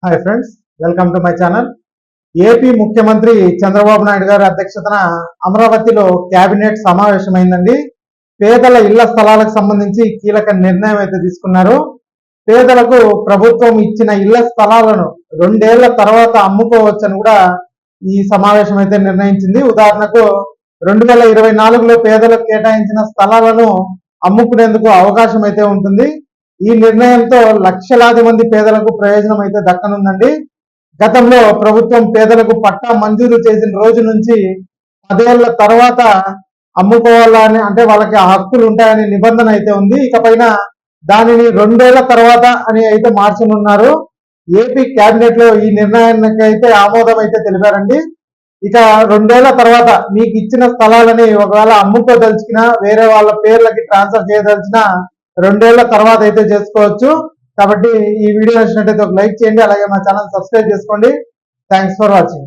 Hi friends, welcome to my channel. AP ముఖ్యమంత్రి చంద్రబాబు నాయుడు గారి అధ్యక్షతన అమరావతిలో కేబినెట్ సమావేశమైందండి. పేదల ఇళ్ల స్థలాలకు సంబంధించి కీలక నిర్ణయం అయితే తీసుకున్నారు. పేదలకు ప్రభుత్వం ఇచ్చిన ఇళ్ల స్థలాలను 2 ఏళ్ల తర్వాత అమ్ముకోవచ్చని కూడా ఈ సమావేశం అయితే నిర్ణయించింది. ఉదాహరణకు 2024లో పేదలకు కేటాయించిన స్థలాలను అమ్ముకునేందుకు అవకాశం అయితే ఉంటుంది. ఈ నిర్ణయంతో లక్షలాది మంది పేదలకు ప్రయోజనం అయితే దక్కనుందండి. గతంలో ప్రభుత్వం పేదలకు పట్టా మంజూరు చేసిన రోజు నుంచి 10 ఏళ్ల తర్వాత అమ్ముకోవాలని, అంటే వాళ్ళకి ఆ హక్కులు ఉంటాయనే నిబంధన అయితే ఉంది. ఇకపైన దానిని 2 ఏళ్ల తర్వాత అని అయితే మార్చనున్నారు. ఏపీ కేబినెట్ లో ఈ నిర్ణయానికి అయితే ఆమోదం అయితే తెలిపారండి. ఇక 2 ఏళ్ల తర్వాత మీకు ఇచ్చిన స్థలాలని ఒకవేళ అమ్ముకోదలుచుకున్నా, వేరే వాళ్ళ పేర్లకి ట్రాన్స్ఫర్ చేయదలిచిన 2 ఏళ్ల తర్వాత అయితే చేసుకోవచ్చు. కాబట్టి ఈ వీడియో నచ్చినట్టయితే ఒక లైక్ చేయండి, అలాగే మా ఛానల్ సబ్స్క్రైబ్ చేసుకోండి. Thanks for watching.